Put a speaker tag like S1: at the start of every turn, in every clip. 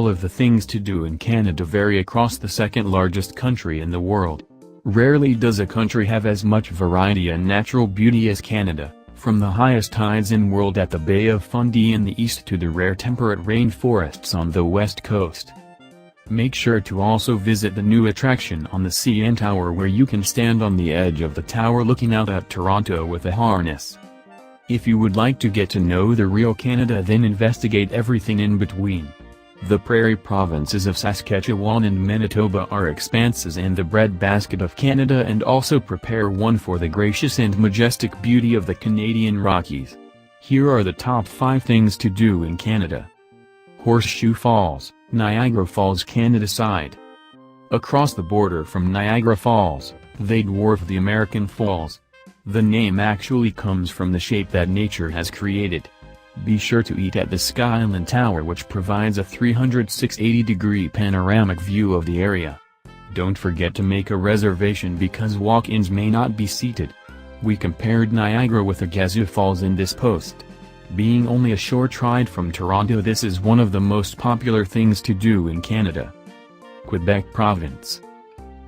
S1: all of the things to do in Canada vary across the second largest country in the world. Rarely does a country have as much variety and natural beauty as Canada, from the highest tides in world at the Bay of Fundy in the east to the rare temperate rainforests on the west coast. Make sure to also visit the new attraction on the CN Tower, where you can stand on the edge of the tower looking out at Toronto with a harness. If you would like to get to know the real Canada, then investigate everything in between. The prairie provinces of Saskatchewan and Manitoba are expanses and the breadbasket of Canada, and also prepare one for the gracious and majestic beauty of the Canadian Rockies. Here are the top 5 things to do in Canada. Horseshoe Falls, Niagara Falls, Canada side. Across the border from Niagara Falls, they dwarf the American Falls. The name actually comes from the shape that nature has created. Be sure to eat at the Skyline Tower, which provides a 360-degree panoramic view of the area. Don't forget to make a reservation because walk-ins may not be seated. We compared Niagara with Agassiz Falls in this post. Being only a short ride from Toronto, this is one of the most popular things to do in Canada. Quebec Province.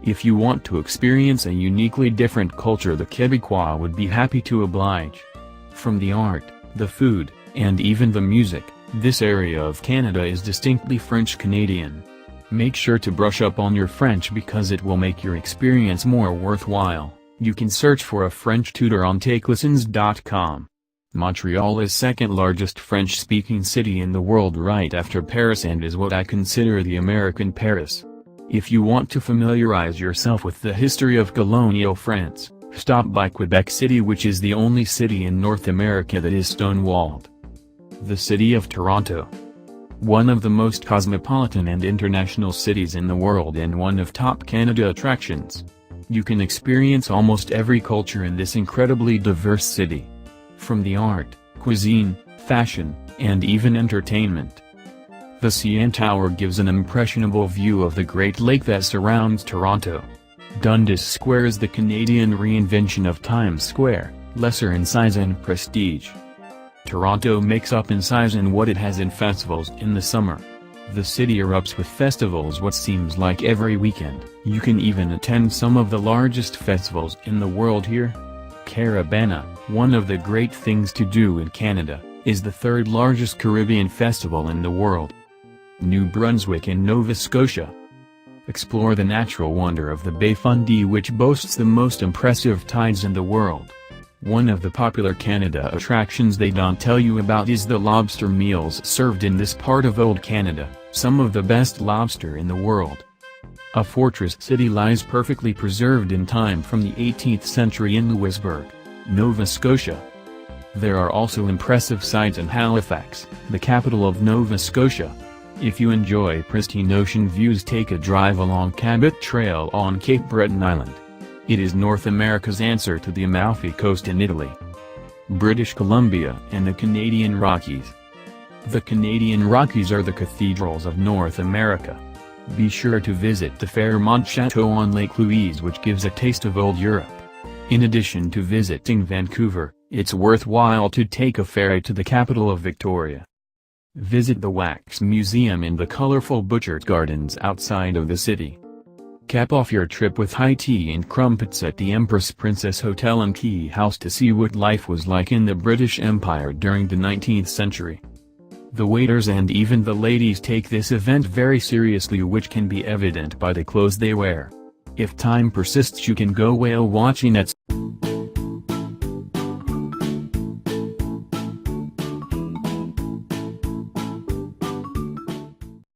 S1: If you want to experience a uniquely different culture, the Québécois would be happy to oblige. From the art, the food, and even the music, this area of Canada is distinctly French-Canadian. Make sure to brush up on your French because it will make your experience more worthwhile. You can search for a French tutor on takelessons.com. Montreal is second largest French-speaking city in the world right after Paris, and is what I consider the American Paris. If you want to familiarize yourself with the history of colonial France, stop by Quebec City, which is the only city in North America that is stone-walled. The city of Toronto. One of the most cosmopolitan and international cities in the world, and one of top Canada attractions. You can experience almost every culture in this incredibly diverse city. From the art, cuisine, fashion, and even entertainment. The CN Tower gives an impressionable view of the Great Lake that surrounds Toronto. Dundas Square is the Canadian reinvention of Times Square, lesser in size and prestige. Toronto makes up in size in what it has in festivals in the summer. The city erupts with festivals what seems like every weekend. You can even attend some of the largest festivals in the world here. Caribana, one of the great things to do in Canada, is the third largest Caribbean festival in the world. New Brunswick in Nova Scotia. Explore the natural wonder of the Bay of Fundy, which boasts the most impressive tides in the world. One of the popular Canada attractions they don't tell you about is the lobster meals served in this part of Old Canada, some of the best lobster in the world. A fortress city lies perfectly preserved in time from the 18th century in Louisbourg, Nova Scotia. There are also impressive sights in Halifax, the capital of Nova Scotia. If you enjoy pristine ocean views, take a drive along Cabot Trail on Cape Breton Island. It is North America's answer to the Amalfi Coast in Italy. British Columbia and the Canadian Rockies. The Canadian Rockies are the cathedrals of North America. Be sure to visit the Fairmont Chateau on Lake Louise, which gives a taste of old Europe. In addition to visiting Vancouver, it's worthwhile to take a ferry to the capital of Victoria. Visit the Wax Museum and the colorful Butchert Gardens outside of the city. Cap off your trip with high tea and crumpets at the Empress Princess Hotel and Key House to see what life was like in the British Empire during the 19th century. The waiters and even the ladies take this event very seriously, which can be evident by the clothes they wear. If time persists, you can go whale watching at